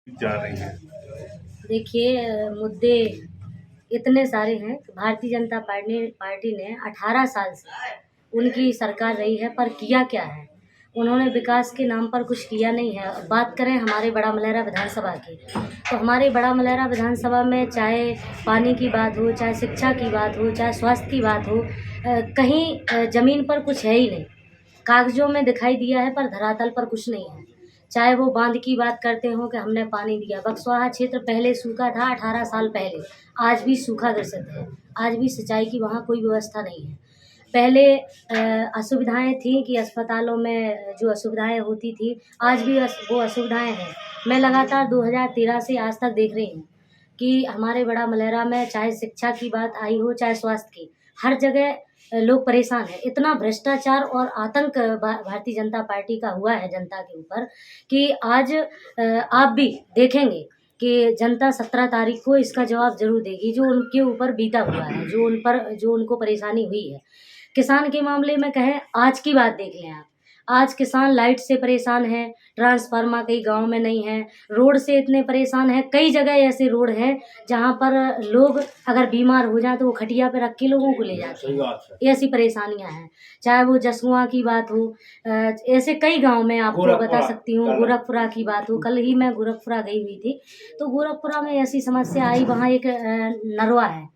जा रही है? देखिए मुद्दे इतने सारे हैं कि भारतीय जनता पार्टी ने 18 साल से उनकी सरकार रही है, पर किया क्या है? उन्होंने विकास के नाम पर कुछ किया नहीं है। बात करें हमारे बड़ा मलहरा विधानसभा की, तो हमारे बड़ा मलहरा विधानसभा में चाहे पानी की बात हो, चाहे शिक्षा की बात हो, चाहे स्वास्थ्य की बात हो, कहीं ज़मीन पर कुछ है ही नहीं। कागज़ों में दिखाई दिया है पर धरातल पर कुछ नहीं है। चाहे वो बांध की बात करते हों कि हमने पानी दिया, बक्सवाहा क्षेत्र पहले सूखा था 18 साल पहले, आज भी सूखा ग्रसित है, आज भी सिंचाई की वहाँ कोई व्यवस्था नहीं है। पहले असुविधाएँ थीं कि अस्पतालों में जो असुविधाएँ होती थी, आज भी वो असुविधाएँ हैं। मैं लगातार 2013 से आज तक देख रही हूँ कि हमारे बड़ा मलहरा में चाहे शिक्षा की बात आई हो, चाहे स्वास्थ्य की, हर जगह लोग परेशान हैं। इतना भ्रष्टाचार और आतंक भारतीय जनता पार्टी का हुआ है जनता के ऊपर कि आज आप भी देखेंगे कि जनता 17 तारीख को इसका जवाब ज़रूर देगी, जो उनके ऊपर बीता हुआ है, जो उनको परेशानी हुई है। किसान के मामले में कहें, आज की बात देख लें आप। आज किसान लाइट से परेशान है, ट्रांसफ़ार्मर कई गाँव में नहीं है, रोड से इतने परेशान हैं, कई जगह ऐसे रोड हैं जहाँ पर लोग अगर बीमार हो जाएँ तो वो खटिया पे रख के लोगों को ले जाते हैं। ऐसी परेशानियाँ हैं। चाहे वो जसुआ की बात हो, ऐसे कई गाँव में आपको बता सकती हूँ, गोरखपुरा की बात हो। कल ही मैं गोरखपुरा गई हुई थी, तो गोरखपुरा में ऐसी समस्या आई, वहाँ एक नरवा है,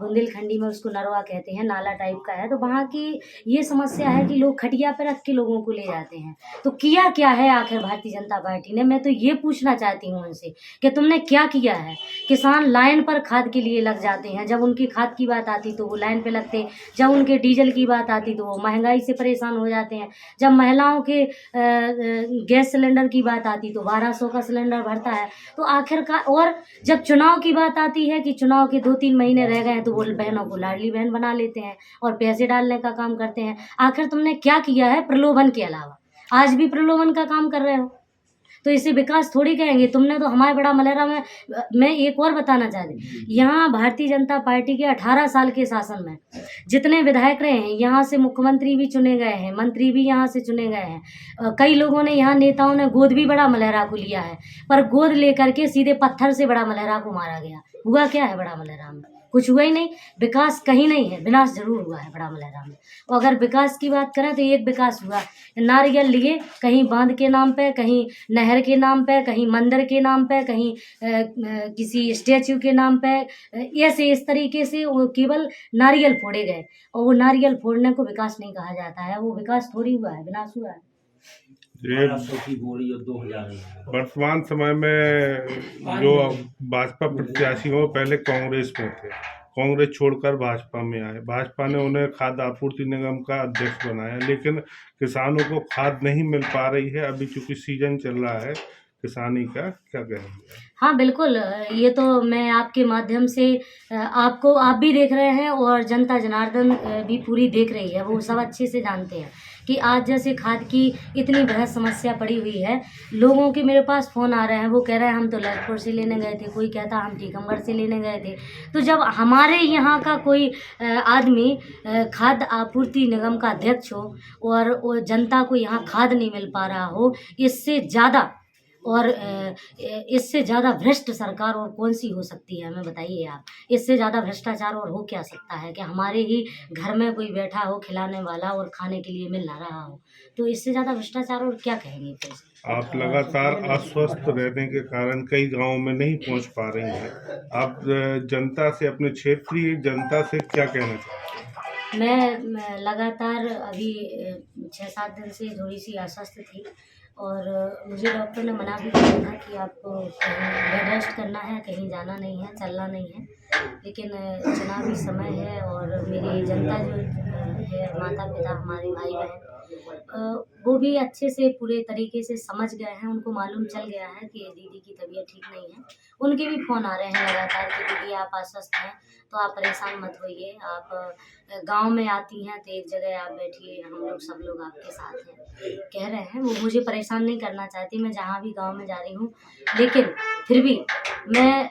बुंदेलखंडी में उसको नरवा कहते हैं, नाला टाइप का है। तो वहाँ की ये समस्या है कि लोग खटिया पे रख के लोगों को ले जाते हैं। तो किया क्या है आखिर भारतीय जनता पार्टी ने? मैं तो ये पूछना चाहती हूँ उनसे कि तुमने क्या किया है? किसान लाइन पर खाद के लिए लग जाते हैं, जब उनकी खाद की बात आती तो वो लाइन पे लगते, जब उनके डीजल की बात आती तो वो महंगाई से परेशान हो जाते हैं, जब महिलाओं के गैस सिलेंडर की बात आती तो 1200 का सिलेंडर भरता है। तो आखिरकार, और जब चुनाव की बात आती है कि चुनाव के 2-3 महीने रह गए हैं, तो वो बहनों को लाडली बहन बना लेते हैं और पैसे डालने का काम करते हैं। आखिर तुमने क्या किया है प्रलोभन के अलावा? आज भी प्रलोभन का काम कर रहे हो, तो इसे विकास थोड़ी कहेंगे। तुमने तो हमारे बड़ा मलहरा में मैं एक और बताना चाहती, यहाँ भारतीय जनता पार्टी के 18 साल के शासन में जितने विधायक रहे हैं, यहाँ से मुख्यमंत्री भी चुने गए हैं, मंत्री भी यहाँ से चुने गए हैं। कई लोगों ने, यहाँ नेताओं ने गोद भी बड़ा मलहरा को लिया है, पर गोद लेकर के सीधे पत्थर से बड़ा मलहरा को मारा गया। हुआ क्या है बड़ा मलहरा में? कुछ हुआ ही नहीं। विकास कहीं नहीं है, विनाश जरूर हुआ है बड़ा मलहरा में। और अगर विकास की बात करें तो एक विकास हुआ, नारियल लिए, कहीं बांध के नाम पे, कहीं नहर के नाम पे, कहीं मंदिर के नाम पे, कहीं किसी स्टैचू के नाम पे, ऐसे इस तरीके से वो केवल नारियल फोड़े गए। और वो नारियल फोड़ने को विकास नहीं कहा जाता है, वो विकास थोड़ी हुआ है, विनाश हुआ है। ये वर्तमान समय में जो भाजपा प्रत्याशी हो पहले कांग्रेस में थे, कांग्रेस छोड़कर भाजपा में आए, भाजपा ने उन्हें खाद्य आपूर्ति निगम का अध्यक्ष बनाया, लेकिन किसानों को खाद नहीं मिल पा रही है। अभी चूंकि सीजन चल रहा है किसानी का, क्या कहेंगे? हाँ बिल्कुल, ये तो मैं आपके माध्यम से आप भी देख रहे हैं और जनता जनार्दन भी पूरी देख रही है, वो सब अच्छे से जानते हैं कि आज जैसे खाद की इतनी बृहद समस्या पड़ी हुई है। लोगों के मेरे पास फ़ोन आ रहे हैं, वो कह रहे हैं हम तो ललितपुर से लेने गए थे, कोई कहता हम टीकमगढ़ से लेने गए थे। तो जब हमारे यहाँ का कोई आदमी खाद्य आपूर्ति निगम का अध्यक्ष हो और वो जनता को यहाँ खाद नहीं मिल पा रहा हो, इससे ज़्यादा भ्रष्ट सरकार और कौन सी हो सकती है? हमें बताइए आप। इससे ज़्यादा भ्रष्टाचार और हो क्या सकता है कि हमारे ही घर में कोई बैठा हो खिलाने वाला और खाने के लिए मिल ना रहा हो? तो इससे ज़्यादा भ्रष्टाचार और क्या कहेंगे फिर से? आप लगातार अस्वस्थ रहने के कारण कई गांवों में नहीं पहुंच पा रही हैं। आप जनता से, अपने क्षेत्रीय जनता से क्या कहना चाहते हैं? मैं लगातार अभी 6-7 दिन से थोड़ी सी अस्वस्थ थी और मुझे डॉक्टर ने मना भी किया था कि आपको कहीं बेड रेस्ट करना है, कहीं जाना नहीं है, चलना नहीं है। लेकिन चुनावी समय है और मेरी जनता जो है, माता-पिता, हमारे भाई-बहन, वो भी अच्छे से पूरे तरीके से समझ गए हैं, उनको मालूम चल गया है कि दीदी की तबीयत ठीक नहीं है। उनके भी फ़ोन आ रहे हैं लगातार कि दीदी आप अस्वस्थ हैं, तो आप परेशान मत होइए, आप गाँव में आती हैं तो एक जगह आप बैठिए, हम लोग सब लोग आपके साथ हैं, कह रहे हैं। वो मुझे परेशान नहीं करना चाहती, मैं जहाँ भी गाँव में जा रही हूँ, लेकिन फिर भी मैं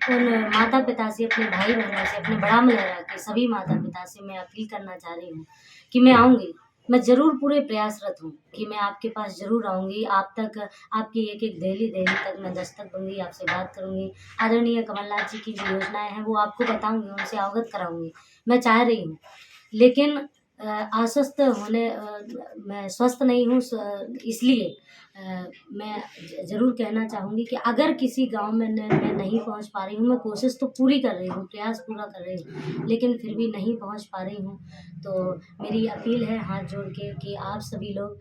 उन माता-पिता से, अपने भाई-बहनों से, अपने बड़ा मलहरा के सभी माता-पिता से मैं अपील करना चाह रही हूँ कि मैं आऊँगी, मैं ज़रूर पूरे प्रयासरत हूँ कि मैं आपके पास ज़रूर आऊँगी, आप तक आपकी एक-एक दहली तक मैं दस्तक दूँगी, आपसे बात करूँगी। आदरणीय कमलनाथ जी की जो योजनाएँ हैं वो आपको बताऊँगी, उनसे अवगत कराऊँगी। मैं चाह रही हूँ, लेकिन आश्वस्त होने मैं स्वस्थ नहीं हूँ इसलिए मैं ज़रूर कहना चाहूँगी कि अगर किसी गाँव में मैं नहीं पहुँच पा रही हूँ, मैं कोशिश तो पूरी कर रही हूँ, प्रयास पूरा कर रही हूँ, लेकिन फिर भी नहीं पहुँच पा रही हूँ, तो मेरी अपील है हाथ जोड़ के कि आप सभी लोग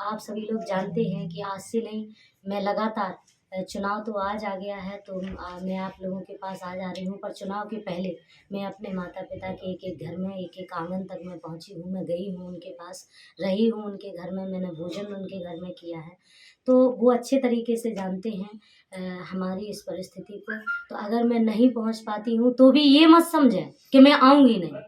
आप सभी लोग जानते हैं कि आज से नहीं, मैं लगातार चुनाव तो आज आ गया है तो मैं आप लोगों के पास आ जा रही हूँ, पर चुनाव के पहले मैं अपने माता-पिता के एक-एक घर में, एक-एक आंगन तक मैं पहुँची हूँ, मैं गई हूँ उनके पास, रही हूँ उनके घर में, मैंने भोजन उनके घर में किया है। तो वो अच्छे तरीके से जानते हैं हमारी इस परिस्थिति को, तो अगर मैं नहीं पहुँच पाती हूँ, तो भी ये मत समझें कि मैं आऊँगी नहीं।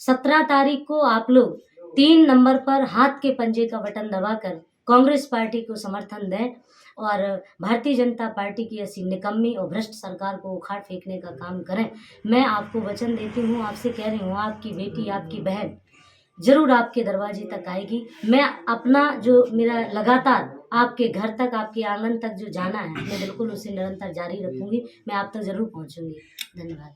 17 तारीख को आप लोग 3 नंबर पर हाथ के पंजे का बटन दबाकर कांग्रेस पार्टी को समर्थन दें और भारतीय जनता पार्टी की ऐसी निकम्मी और भ्रष्ट सरकार को उखाड़ फेंकने का काम करें। मैं आपको वचन देती हूँ, आपसे कह रही हूँ, आपकी बेटी, आपकी बहन ज़रूर आपके दरवाजे तक आएगी। मैं अपना जो मेरा लगातार आपके घर तक, आपके आंगन तक जो जाना है, मैं बिल्कुल उसे निरंतर जारी रखूँगी। मैं आप तक ज़रूर पहुँचूँगी। धन्यवाद।